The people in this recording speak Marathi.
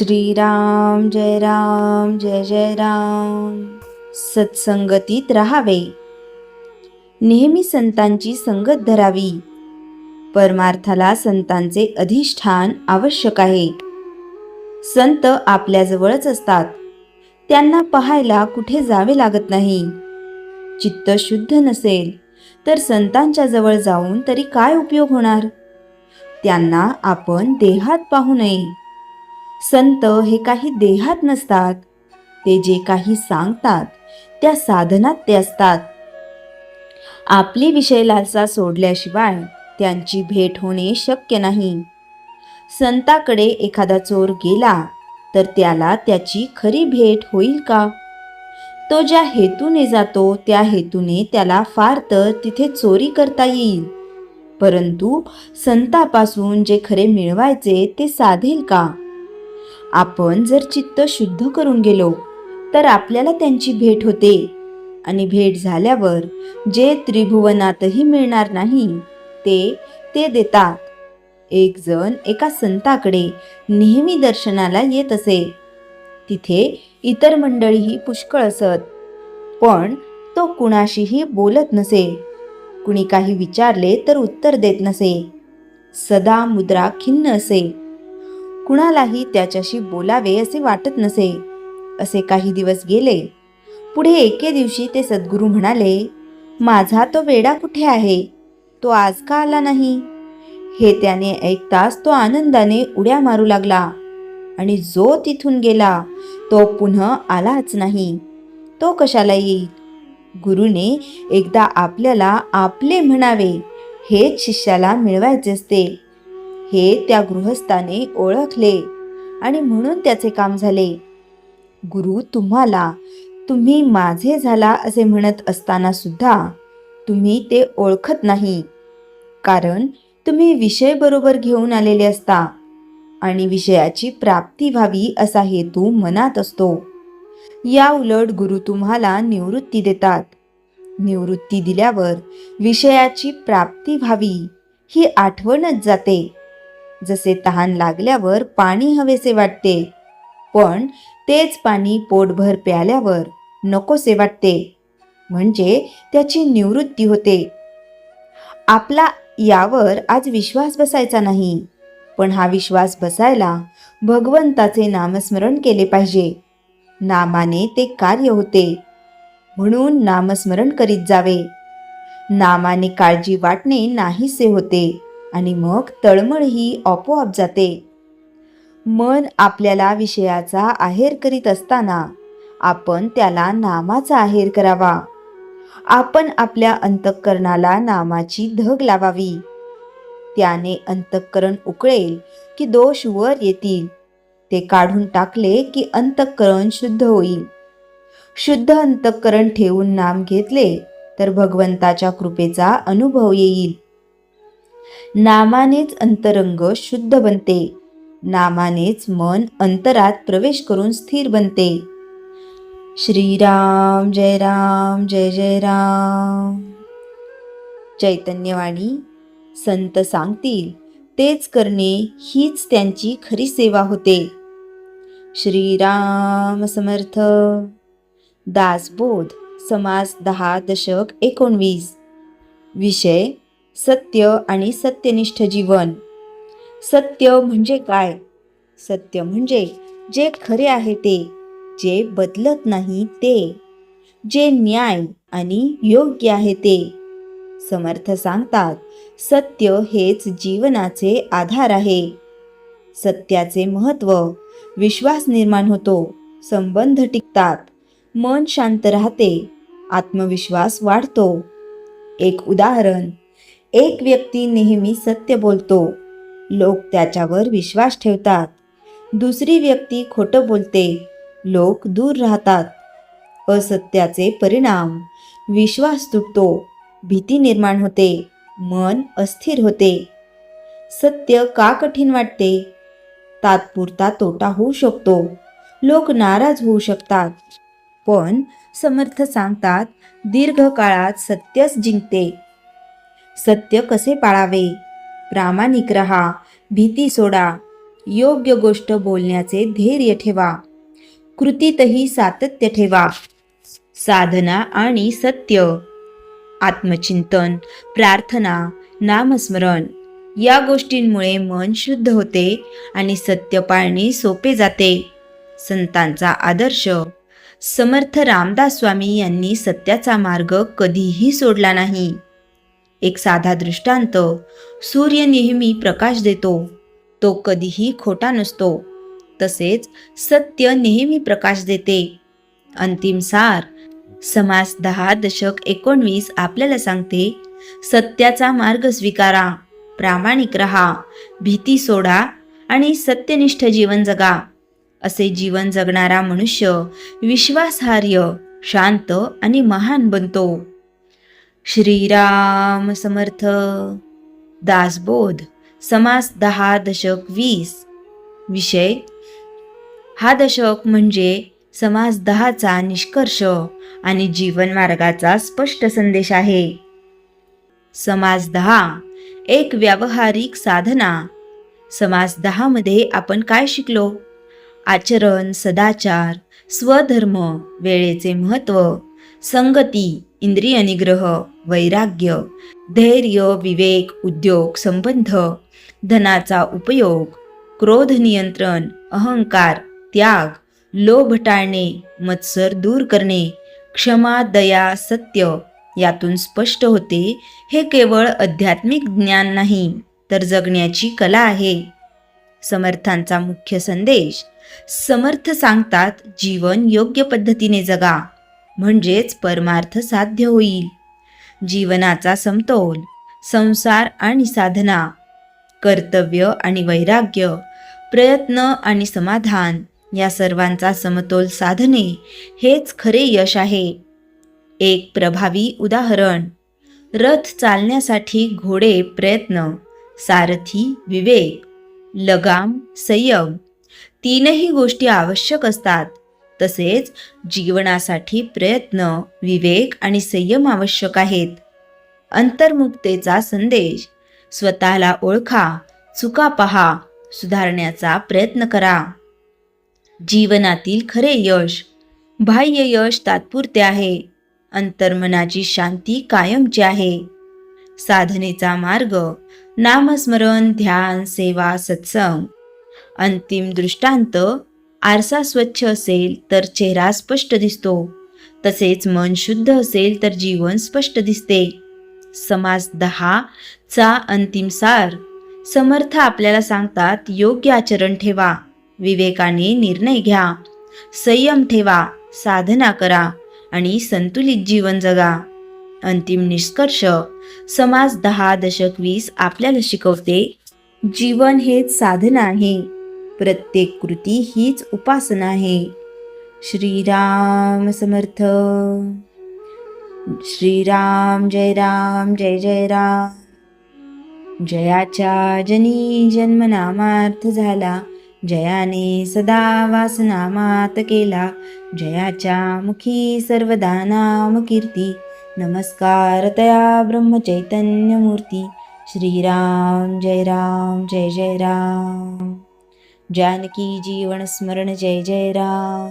श्रीराम जय जय राम. सत्संगतीत राहावे, नेहमी संतांची संगत धरावी. परमार्थाला संतांचे अधिष्ठान आवश्यक आहे. संत आपल्याजवळच असतात, त्यांना पाहायला कुठे जावे लागत नाही. चित्त शुद्ध नसेल तर संतांच्या जवळ जाऊन तरी काय उपयोग होणार. त्यांना आपण देहात पाहू नये. संत हे काही देहात नसतात, ते जे काही सांगतात त्या साधनात ते असतात. आपली विषय लालसा सोडल्याशिवाय त्यांची भेट होणे शक्य नाही. संताकडे एखादा चोर गेला तर त्याला त्याची खरी भेट होईल का? तो ज्या हेतूने जातो त्या हेतूने त्याला फार तर तिथे चोरी करता येईल, परंतु संतापासून जे खरे मिळवायचे ते साधेल का? आपण जर चित्त शुद्ध करून गेलो तर आपल्याला त्यांची भेट होते, आणि भेट झाल्यावर जे त्रिभुवनातही मिळणार नाही ते देतात. एक जण एका संताकडे नेहमी दर्शनाला येत असे. तिथे इतर मंडळीही पुष्कळ असत, पण तो कुणाशीही बोलत नसे. कुणी काही विचारले तर उत्तर देत नसे. सदा मुद्रा खिन्न असे. कुणालाही त्याच्याशी बोलावे असे वाटत नसे. असे काही दिवस गेले. पुढे एके दिवशी ते सद्गुरू म्हणाले, माझा तो वेडा कुठे आहे? तो आज का आला नाही? हे त्याने ऐकताच तो आनंदाने उड्या मारू लागला, आणि जो तिथून गेला तो पुन्हा आलाच नाही. तो कशाला येईल? गुरुने एकदा आपल्याला आपले म्हणावे हेच शिष्याला मिळवायचे असते. हे त्या गृहस्थाने ओळखले आणि म्हणून त्याचे काम झाले. गुरु तुम्हाला तुम्ही माझे झाला असे म्हणत असताना सुद्धा तुम्ही ते ओळखत नाही, कारण तुम्ही विषय बरोबर घेऊन आलेले असता आणि विषयाची प्राप्ती व्हावी असा हेतू मनात असतो. या उलट गुरु तुम्हाला निवृत्ती देतात. निवृत्ती दिल्यावर विषयाची प्राप्ती व्हावी ही आठवणच जाते. जसे तहान लागल्यावर पाणी हवेसे वाटते, पण तेच पाणी पोटभर प्याल्यावर नकोसे वाटते, म्हणजे त्याची निवृत्ती होते. आपला यावर आज विश्वास बसायचा नाही, पण हा विश्वास बसायला भगवंताचे नामस्मरण केले पाहिजे. नामाने ते कार्य होते, म्हणून नामस्मरण करीत जावे. नामाने काळजी वाटणे नाहीसे होते, आणि मग तळमळही आपोआप जाते. मन आपल्याला विषयाचा आहेर करीत असताना आपण त्याला नामाचा आहेर करावा. आपण आपल्या अंतःकरणाला नामाची धग लावावी. त्याने अंतःकरण उकळेल की दोष वर येतील. ते काढून टाकले की अंतःकरण शुद्ध होईल. शुद्ध अंतःकरण ठेवून नाम घेतले तर भगवंताच्या कृपेचा अनुभव येईल. नामानेच अंतरंग शुद्ध बनते. नामानेच मन अंतरात प्रवेश करून स्थिर बनते. श्रीराम जय जय राम. चैतन्यवाणी. संत सांगतील तेच करणे हीच त्यांची खरी सेवा होते. श्रीराम समर्थ. दासबोध. समास 10 दशक 19. विषय सत्य आणि सत्यनिष्ठ जीवन. सत्य म्हणजे काय? सत्य म्हणजे जे खरे आहे ते, जे बदलत नाही ते, जे न्याय आणि योग्य आहे ते. समर्थ सांगतात, सत्य हेच जीवनाचे आधार आहे. सत्याचे महत्त्व. विश्वास निर्माण होतो, संबंध टिकतात, मन शांत राहते, आत्मविश्वास वाढतो. एक उदाहरण. एक व्यक्ती नेहमी सत्य बोलतो, लोक त्याच्यावर विश्वास ठेवतात. दुसरी व्यक्ती खोटं बोलते, लोक दूर राहतात. असत्याचे परिणाम. विश्वास तुटतो, भीती निर्माण होते, मन अस्थिर होते. सत्य का कठीण वाटते? तात्पुरता तोटा होऊ शकतो, लोक नाराज होऊ शकतात, पण समर्थ सांगतात दीर्घकाळात सत्यच जिंकते. सत्य कसे पाळावे? प्रामाणिक रहा, भीती सोडा, योग्य गोष्ट बोलण्याचे धैर्य ठेवा. कृतीतही सातत्य ठेवा. साधना आणि सत्य, आत्मचिंतन, प्रार्थना, नामस्मरण या गोष्टींमुळे मन शुद्ध होते आणि सत्य पाळणे सोपे जाते. संतांचा आदर्श. समर्थ रामदास स्वामी यांनी सत्याचा मार्ग कधीही सोडला नाही. एक साधा दृष्टांत. सूर्य नेहमी प्रकाश देतो, तो कधीही खोटा नसतो. तसेच सत्य नेहमी प्रकाश देते. अंतिम सार. समास 10 दशक 19 आपल्याला सांगते, सत्याचा मार्ग स्वीकारा, प्रामाणिक रहा, भीती सोडा आणि सत्यनिष्ठ जीवन जगा. असे जीवन जगणारा मनुष्य विश्वासार्ह, शांत आणि महान बनतो. श्रीराम समर्थ. दासबोध. समास 10 दशक 20. विषय. हा दशक म्हणजे समास 10चा निष्कर्ष आणि जीवन मार्गाचा स्पष्ट संदेश आहे. समास 10 एक व्यावहारिक साधना. समास 10 मध्ये आपण काय शिकलो? आचरण, सदाचार, स्वधर्म, वेळेचे महत्त्व, संगती, इंद्रिय निग्रह, वैराग्य, धैर्य, विवेक, उद्योग, संबंध, धनाचा उपयोग, क्रोध नियंत्रण, अहंकार, त्याग, लोभ टाळणे, मत्सर दूर करणे, क्षमा, दया, सत्य. यातून स्पष्ट होते, हे केवळ आध्यात्मिक ज्ञान नाही, तर जगण्याची कला आहे. समर्थांचा मुख्य संदेश. समर्थ सांगतात, जीवन योग्य पद्धतीने जगा, म्हणजेच परमार्थ साध्य होईल. जीवनाचा समतोल. संसार आणि साधना, कर्तव्य आणि वैराग्य, प्रयत्न आणि समाधान या सर्वांचा समतोल साधणे हेच खरे यश आहे. एक प्रभावी उदाहरण. रथ चालण्यासाठी घोडे प्रयत्न, सारथी विवेक, लगाम संयम, तीनही गोष्टी आवश्यक असतात. तसेच जीवनासाठी प्रयत्न, विवेक आणि संयम आवश्यक आहेत. अंतर्मुक्तेचा संदेश. स्वतःला ओळखा, चुका पहा, सुधारण्याचा प्रयत्न करा. जीवनातील खरे यश. बाह्य यश तात्पुरते आहे, अंतर्मनाची शांती कायमची आहे. साधनेचा मार्ग. नामस्मरण, ध्यान, सेवा, सत्संग. अंतिम दृष्टांत. आरसा स्वच्छ असेल तर चेहरा स्पष्ट दिसतो, तसेच मन शुद्ध असेल तर जीवन स्पष्ट दिसते. समास 10 चा अंतिम सार. समर्थ आपल्याला सांगतात, योग्य आचरण ठेवा, विवेकाने निर्णय घ्या, संयम ठेवा, साधना करा आणि संतुलित जीवन जगा. अंतिम निष्कर्ष. समास 10 दशक 20 आपल्याला शिकवते, जीवन हेच साधना आहे, प्रत्येक कृती हीच उपासना आहे. श्रीराम समर्थ. श्रीराम. जय राम. जय जय राम. जयाच्या जनी जन्मनामार्थ झाला, जयाने सदा वासनामात केला. जयाच्या मुखी सर्वदा नाम कीर्ती, नमस्कार तया ब्रह्मचैतन्य मूर्ती. श्रीराम. जय राम. जय जय राम. जानकी जीवन स्मरण. जय जय राम.